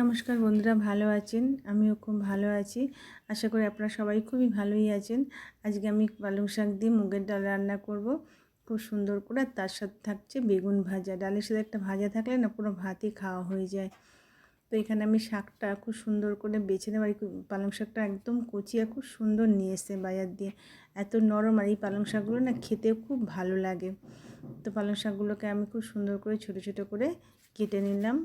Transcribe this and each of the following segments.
নমস্কার বন্ধুরা, ভালো আছেন? আমিও খুব ভালো আছি। আশা করি আপনারা সবাই খুবই ভালোই আছেন। আজকে আমি পালং শাক দিয়ে মুগের ডাল রান্না করব খুব সুন্দর করে। আর তার সাথে থাকছে বেগুন ভাজা। ডালের সাথে একটা ভাজা থাকলে না পুরো ভাতই খাওয়া হয়ে যায়। তো এখানে আমি শাকটা খুব সুন্দর করে বেছে নেব। আর পালং শাকটা একদম কচি আর খুব সুন্দর নিয়ে এসছে বাজার দিয়ে। এত নরম, আর এই পালং শাকগুলো না খেতেও খুব ভালো লাগে। তো পালং শাকগুলোকে আমি খুব সুন্দর করে ছোটো ছোটো করে কেটে নিলাম।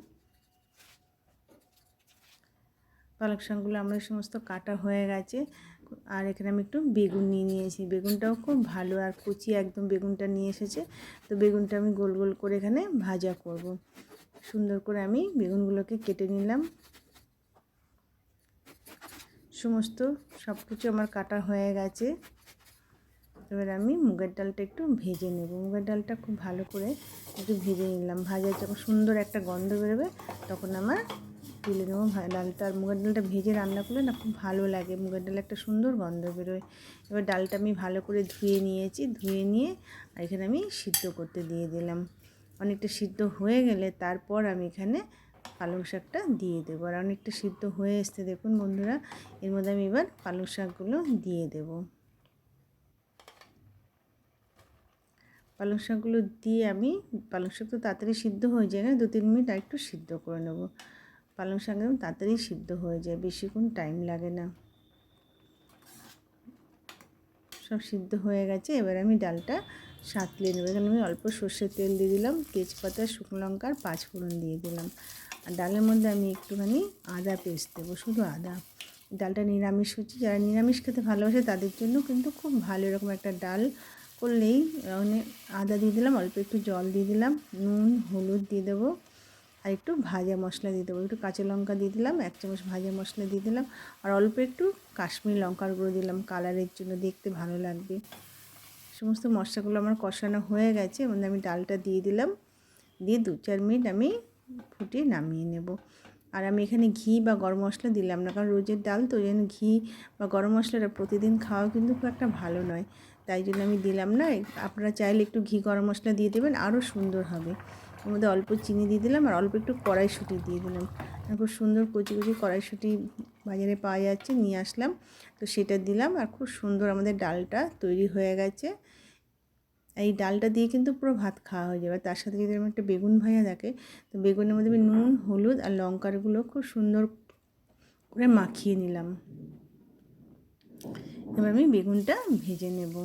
পালং শাকগুলো আমার সমস্ত কাটা হয়ে গেছে। আর এখানে আমি একটু বেগুন নিয়েছি। বেগুনটাও খুব ভালো আর কুচি একদম বেগুনটা নিয়ে এসেছে। তো বেগুনটা আমি গোল গোল করে এখানে ভাজা করব। সুন্দর করে আমি বেগুনগুলোকে কেটে নিলাম। সমস্ত সব কিছু আমার কাটা হয়ে গেছে। এবার আমি মুগের ডালটা একটু ভেজে নেব। মুগের ডালটা খুব ভালো করে একটু ভেজে নিলাম। ভাজার যখন সুন্দর একটা গন্ধ বেরোবে তখন আমার তুলে নেবো ডালটা। আর মুগের ডালটা ভেজে রান্না করলে না খুব ভালো লাগে। মুগের ডালে একটা সুন্দর গন্ধ বেরোয়। এবার ডালটা আমি ভালো করে ধুয়ে নিয়েছি। ধুয়ে নিয়ে আর এখানে আমি সিদ্ধ করতে দিয়ে দিলাম। অনেকটা সিদ্ধ হয়ে গেলে তারপর আমি এখানে পালং শাকটা দিয়ে দেবো। আর অনেকটা সিদ্ধ হয়ে এসছে দেখুন বন্ধুরা। এর মধ্যে আমি এবার পালং শাকগুলো দিয়ে দেবো। পালং শাকগুলো দিয়ে আমি, পালং শাক তো তাড়াতাড়ি সিদ্ধ হয়ে যায় না, 2-3 মিনিট আর একটু সিদ্ধ করে নেব। পালং শাক একদম তাড়াতাড়ি সিদ্ধ হয়ে যায়, বেশিক্ষণ টাইম লাগে না। সব সিদ্ধ হয়ে গেছে। এবার আমি ডালটা সাঁতলে নেব। এখানে আমি অল্প সর্ষের তেল দিয়ে দিলাম, তেজপাতা, শুকনো লঙ্কা আর 5 ফোড়ন দিয়ে দিলাম। আর ডালের মধ্যে আমি একটুখানি আদা পেস্ট দেবো, শুধু আদা। ডালটা নিরামিষ হচ্ছে, যারা নিরামিষ খেতে ভালোবাসে তাদের জন্য কিন্তু খুব ভালো। এরকম একটা ডাল করলেই অনেক আদা দিয়ে দিলাম, অল্প একটু জল দিয়ে দিলাম, নুন হলুদ দিয়ে দেবো, আর একটু ভাজা মশলা দিয়ে দেবো। একটু কাঁচা লঙ্কা দিয়ে দিলাম, 1 চামচ ভাজা মশলা দিয়ে দিলাম, আর অল্প একটু কাশ্মীরি লঙ্কার গুঁড়ো দিলাম কালারের জন্য, দেখতে ভালো লাগবে। সমস্ত মশলাগুলো আমার কষানো হয়ে গেছে। এর মধ্যে আমি ডালটা দিয়ে দিলাম, দিয়ে 2-4 মিনিট আমি ফুটিয়ে নামিয়ে নেব। আর আমি এখানে ঘি বা গরম মশলা দিলাম না, কারণ রোজের ডাল তো, ওই জন্য ঘি বা গরম মশলাটা প্রতিদিন খাওয়া কিন্তু খুব একটা ভালো নয়, তাই জন্য আমি দিলাম না। আপনারা চাইলে একটু ঘি গরম মশলা দিয়ে দেবেন, আরও সুন্দর হবে। এর মধ্যে অল্প চিনি দিয়ে দিলাম আর অল্প একটু কড়াইশুঁটি দিয়ে দিলাম। খুব সুন্দর কচি কচি কড়াইশুঁটি বাজারে পাওয়া যাচ্ছে, নিয়ে আসলাম, তো সেটা দিলাম। আর খুব সুন্দর আমাদের ডালটা তৈরি হয়ে গেছে। এই ডালটা দিয়ে কিন্তু পুরো ভাত খাওয়া হয়ে যাবে। তার সাথে যদি আমার একটা বেগুন ভাজা থাকে, তো বেগুনের মধ্যে আমি নুন হলুদ আর লঙ্কারগুলো খুব সুন্দর করে মাখিয়ে নিলাম। এবার আমি বেগুনটা ভেজে নেব।